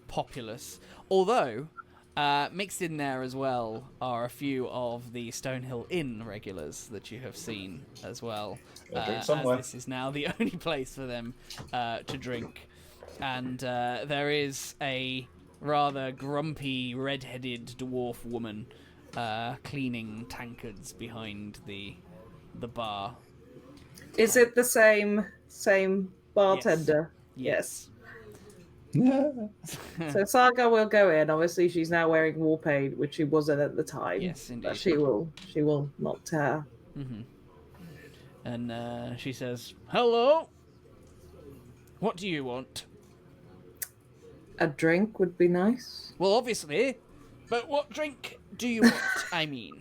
populace. Although, mixed in there as well are a few of the Stonehill Inn regulars that you have seen as well. As this is now the only place for them to drink. And there is a rather grumpy, red-headed dwarf woman cleaning tankards behind the bar. Is it the same bartender? Yes. So Saga will go in. Obviously, she's now wearing war paint, which she wasn't at the time. Yes, indeed. But she will not tear. Mm-hmm. And she says, "Hello. What do you want?" A drink would be nice. Well, obviously, but what drink do you want? I mean,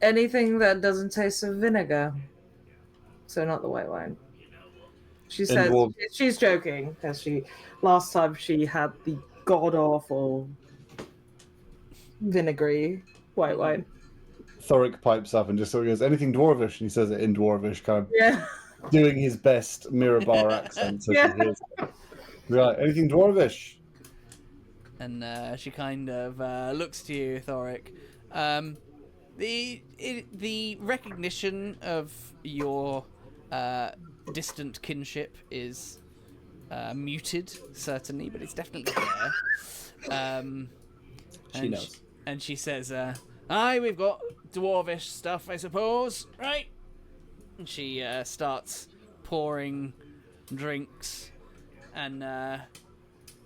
anything that doesn't taste of vinegar. So not the white wine. She says she's joking because last time she had the god awful vinegary white wine. Thorik pipes up and just sort of goes, anything dwarvish, and he says it in dwarvish, kind of doing his best Mirabar accent. So she hears it. Right, anything dwarvish? And she kind of looks to you, Thorik. The recognition of your distant kinship is muted, certainly, but it's definitely there. She knows. And she says, "Aye, we've got dwarvish stuff, I suppose, right?" And she starts pouring drinks, and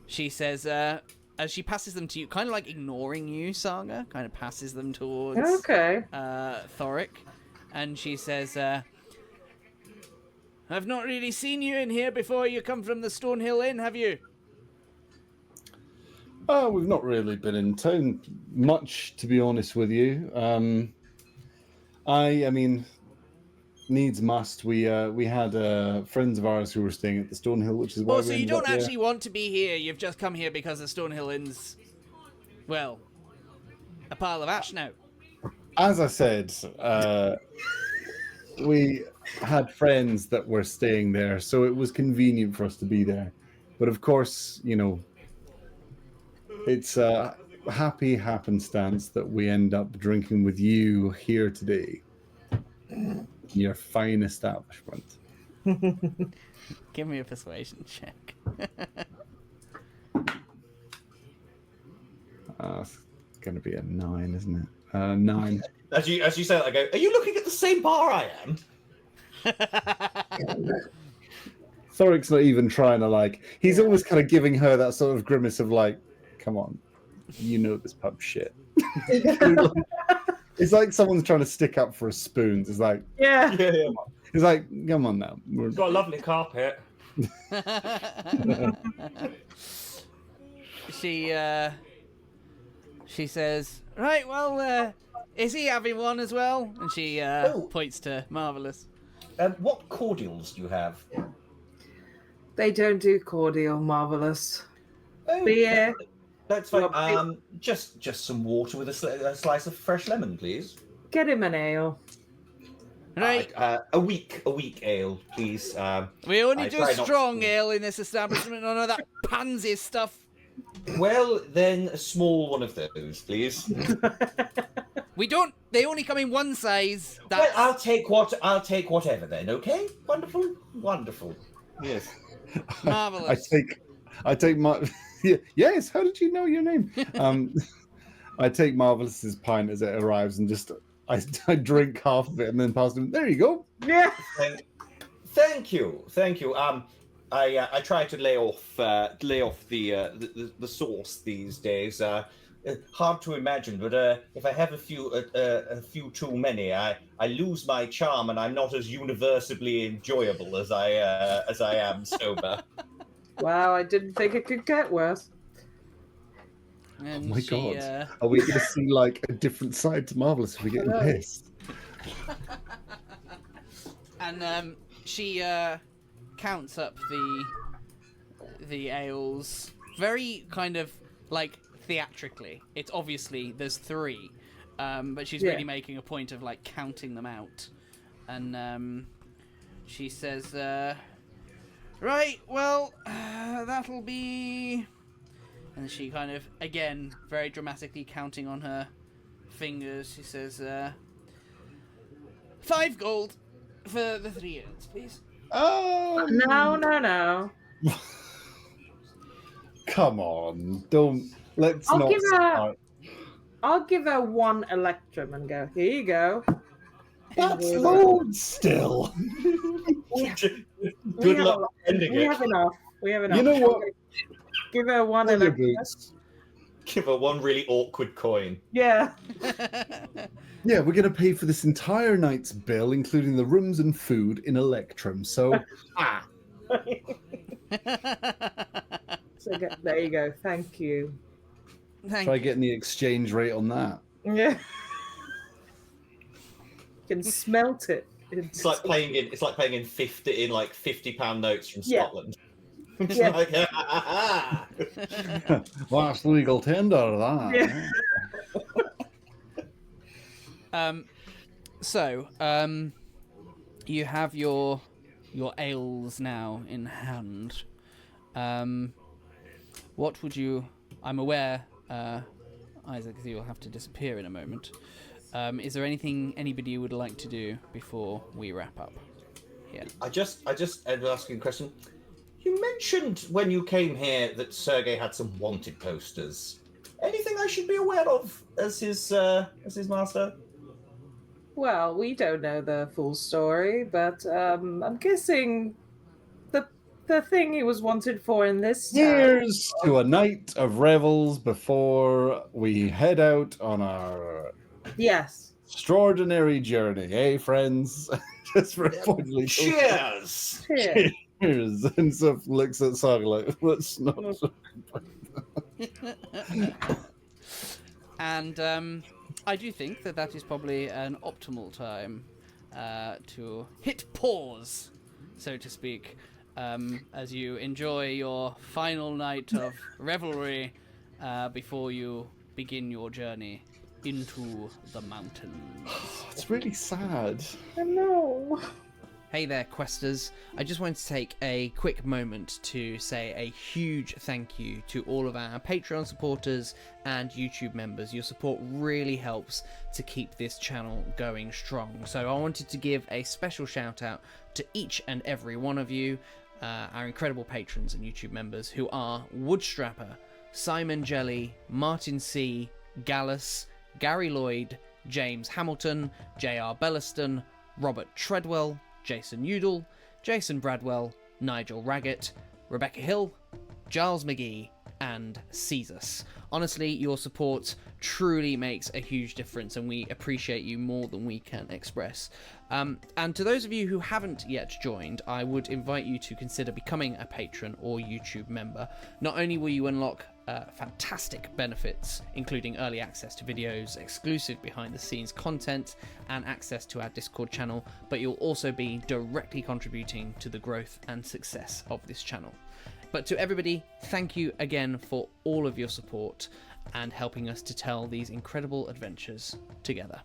she says, as she passes them to you, kind of like ignoring you, Saga, kind of passes them towards Thorik, and she says, "I've not really seen you in here before. You come from the Stonehill Inn, have you?" We've not really been in town much, to be honest with you. I mean, needs must. We had friends of ours who were staying at the Stonehill, which is why. Oh, so you don't actually want to be here? You've just come here because the Stonehill Inn's, well, a pile of ash now. As I said, we had friends that were staying there, so it was convenient for us to be there. But of course, you know, it's a happy happenstance that we end up drinking with you here today. Your fine establishment. Give me a persuasion check. It's going to be a 9, isn't it? 9. As you say that, I go, "Are you looking at the same bar I am?" Thorik's not even trying to he's always kind of giving her that sort of grimace of come on, you know this pub shit. It's like someone's trying to stick up for a spoon. It's like, yeah. It's like, come on now. We've got a lovely carpet. She says, "Right, well, is he having one as well?" And she points to Marvellus. What cordials do you have? They don't do cordial, Marvellous. Oh, beer. That's fine. Just some water with a slice of fresh lemon, please. Get him an ale. Right. A weak ale, please. We only do strong ale in this establishment. None of that pansy stuff. Well, then a small one of those, please. We don't. They only come in one size. Well, I'll take whatever then. Okay. Wonderful. Yes. Marvellous. I take my. Yes. How did you know your name? I take Marvellous's pint as it arrives and just I drink half of it and then pass him. There you go. Yeah. Thank you. I try to lay off the sauce these days. hard to imagine, but if I have a few too many, I lose my charm, and I'm not as universally enjoyable as I am sober. Wow, I didn't think it could get worse. And Oh my she, god. Are we going to see like a different side to Marvellus if we get pissed? And she counts up the ales very kind of like theatrically. It's obviously there's 3, but she's really making a point of like counting them out. And she says, right, well, that'll be... And she kind of, again, very dramatically counting on her fingers, she says, 5 gold for the 3 ales, please. Oh No. Come on, don't. Let's I'll not give her- start. I'll give her 1 electrum and go, here you go. That's loads still. Good luck ending We it. have enough. You know what? Give her 1 Fill your electrum. boots. Give her one really awkward coin. Yeah. Yeah, we're going to pay for this entire night's bill, including the rooms and food, in Electrum. So, So there you go. Thank you. try getting the exchange rate on that. Yeah. You can smelt it. It's like playing in 50-pound notes from Yeah. Scotland. It's Yeah. like, That's legal tender, that. Yeah. So, you have your ales now in hand. What would you... I'm aware, Isaac, that you'll have to disappear in a moment. Is there anything anybody would like to do before we wrap up? Yeah. I just ended asking a question. You mentioned when you came here that Sergei had some wanted posters. Anything I should be aware of as his master? Well, we don't know the full story, but I'm guessing the thing he was wanted for in this town. Here's to a night of revels before we head out on our Yes. extraordinary journey, eh, friends? Just reportedly. Cheers! Here. Cheers. And Soph looks at Saga like, let's not. And I do think that is probably an optimal time to hit pause, so to speak, as you enjoy your final night of revelry before you begin your journey into the mountains. It's really sad. I know. Hey there, Questers. I just wanted to take a quick moment to say a huge thank you to all of our Patreon supporters and YouTube members. Your support really helps to keep this channel going strong. So I wanted to give a special shout out to each and every one of you, our incredible patrons and YouTube members, who are Woodstrapper, Simon Jelly, Martin C, Gallus, Gary Lloyd, James Hamilton, J.R. Bellaston, Robert Treadwell, Jason Udall, Jason Bradwell, Nigel Raggett, Rebecca Hill, Giles McGee, and Caesars. Honestly, your support truly makes a huge difference, and we appreciate you more than we can express. And to those of you who haven't yet joined, I would invite you to consider becoming a patron or YouTube member. Not only will you unlock fantastic benefits, including early access to videos, exclusive behind-the-scenes content, and access to our Discord channel, but you'll also be directly contributing to the growth and success of this channel. But to everybody, thank you again for all of your support and helping us to tell these incredible adventures together.